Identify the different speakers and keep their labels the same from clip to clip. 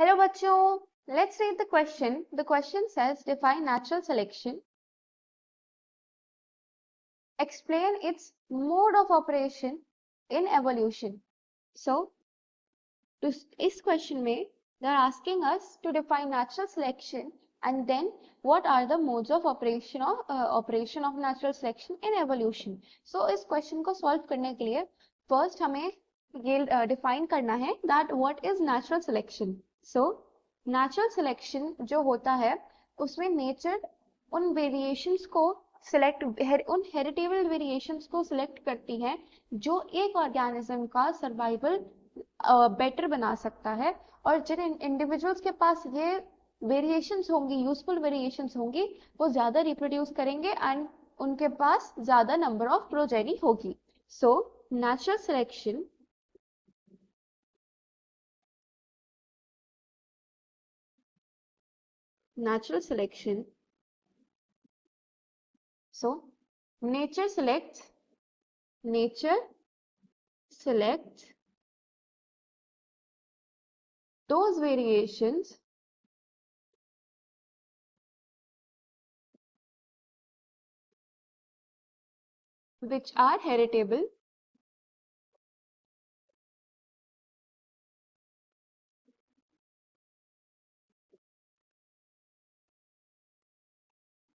Speaker 1: Hello बच्चों, let's read the question. The question says define natural selection. Explain its mode of operation in evolution. So, इस question में they are asking us to define natural selection and then what are the modes of operation of natural selection in evolution. So इस question को solve करने के लिए first हमें ये define करना है that what is natural selection. So natural selection जो होता है उसमें नेचर उन वेरिएशंस को उन हेरिटेबल वेरिएशंस को सिलेक्ट करती है जो एक ऑर्गेनिज्म का सर्वाइवल बेटर बना सकता है, और जिन इंडिविजुअल्स के पास ये वेरिएशंस होंगी, यूजफुल वेरिएशंस होंगी, वो ज्यादा रिप्रोड्यूस करेंगे एंड उनके पास ज्यादा नंबर ऑफ प्रोजेनी होगी. So natural selection natural selection. So nature selects those variations which are heritable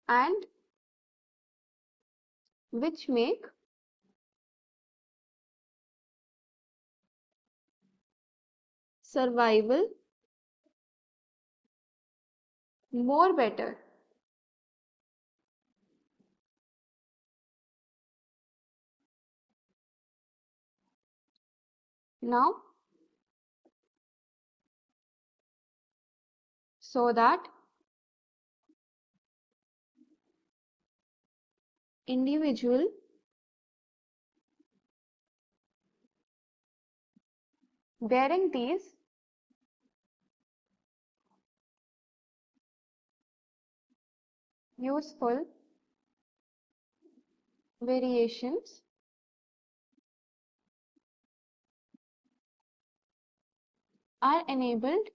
Speaker 1: and which make survival more better. Now, so that individual bearing these useful variations are enabled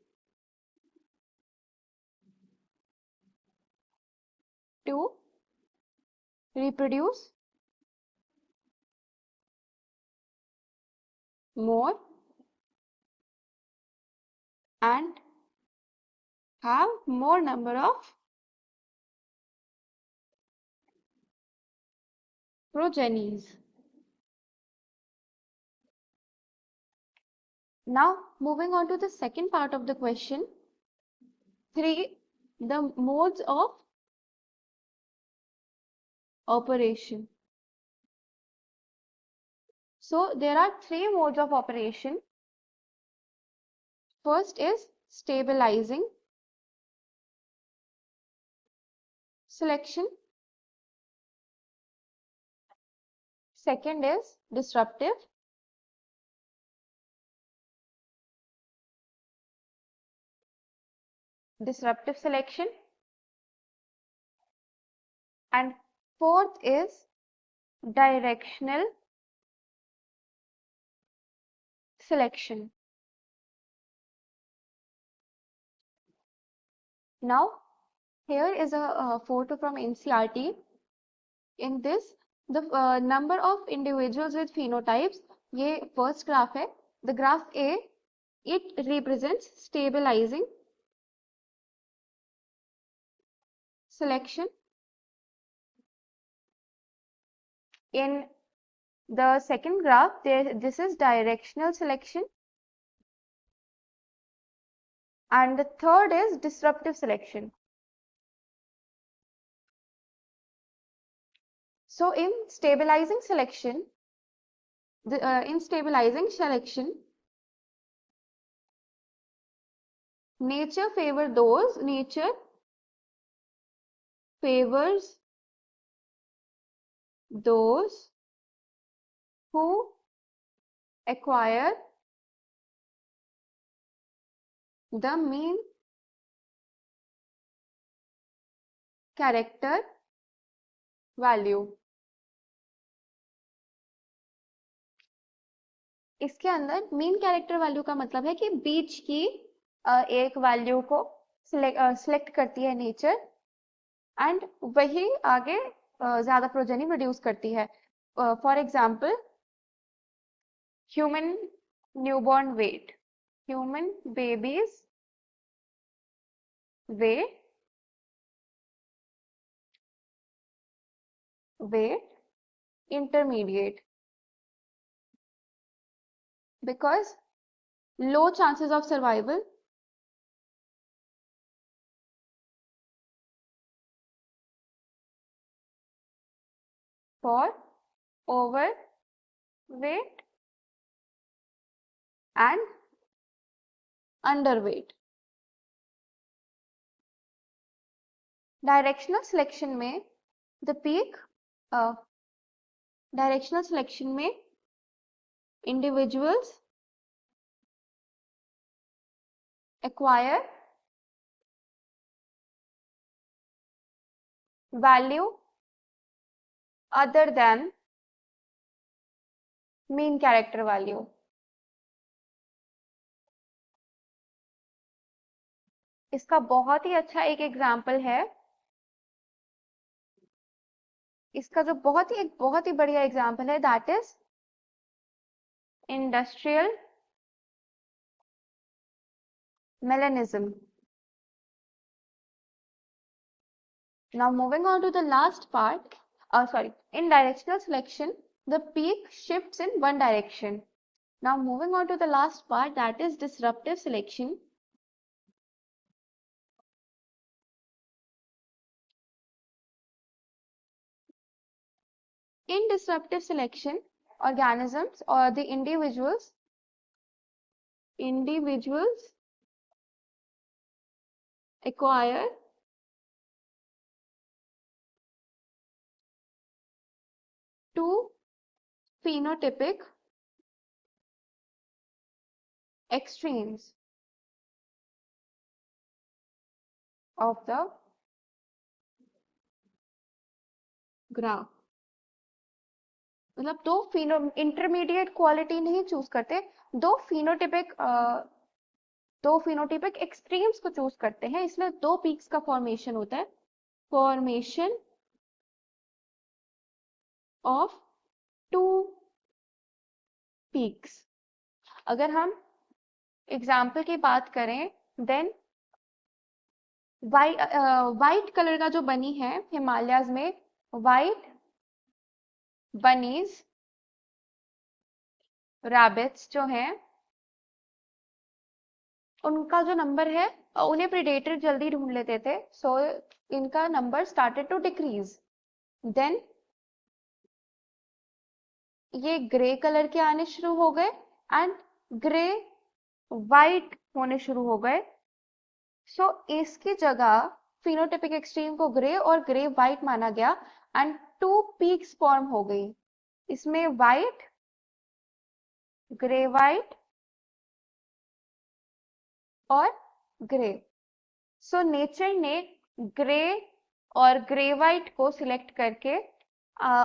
Speaker 1: to reproduce more and have more number of progenies. Now, moving on to the second part of the question, the modes of operation. So there are three modes of operation. First is stabilizing selection. Second is disruptive selection. And fourth is directional selection. Now, here is a photo from NCERT. In this, the number of individuals with phenotypes, ये first graph है. The graph A, it represents stabilizing selection. In the second graph, this is directional selection. And the third is disruptive selection. So in stabilizing selection, nature favors those who acquire the mean character value. इसके अंदर mean character value का मतलब है कि बीच की एक value को select करती है नेचर, एंड वही आगे ज्यादा प्रोजेनी प्रोड्यूस करती है. For example, human newborn weight, human babies weight intermediate, because low chances of survival, for overweight and underweight. Directional selection में द पीक, डायरेक्शनल सिलेक्शन में individuals acquire value other than mean character value. इसका बहुत ही अच्छा एक example है, इसका जो बहुत ही बढ़िया एग्जाम्पल है, that is industrial melanism. Now moving on to the last part, in directional selection, the peak shifts in one direction. Now moving on to the last part, that is disruptive selection. In disruptive selection, organisms or the individuals acquire two phenotypic extremes of the graph. मतलब दो intermediate quality नहीं choose करते, दो phenotypic extremes को choose करते हैं, इसमें दो पीक्स का फॉर्मेशन होता है, फॉर्मेशन ऑफ टू पीक्स. अगर हम एग्जाम्पल की बात करें, देन वाइट कलर का जो बनी है हिमालयाज में, वाइट बनीज, रैबिट्स जो हैं, उनका जो नंबर है, उन्हें प्रेडेटर जल्दी ढूंढ लेते थे, सो इनका number started to decrease. Then ये ग्रे कलर के आने शुरू हो गए एंड ग्रे वाइट होने शुरू हो गए. सो इसकी जगह फिनोटिपिक एक्सट्रीम को ग्रे और ग्रे वाइट माना गया एंड टू पीक्स फॉर्म हो गई, इसमें वाइट, ग्रे वाइट और ग्रे. सो नेचर ने ग्रे और ग्रे वाइट को सिलेक्ट करके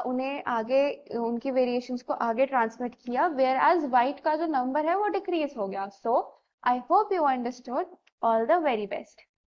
Speaker 1: उन्हें आगे, उनकी वेरिएशंस को आगे ट्रांसमिट किया, वेयर एज वाइट का जो नंबर है वो डिक्रीज हो गया. So I hope you understood. All the very best.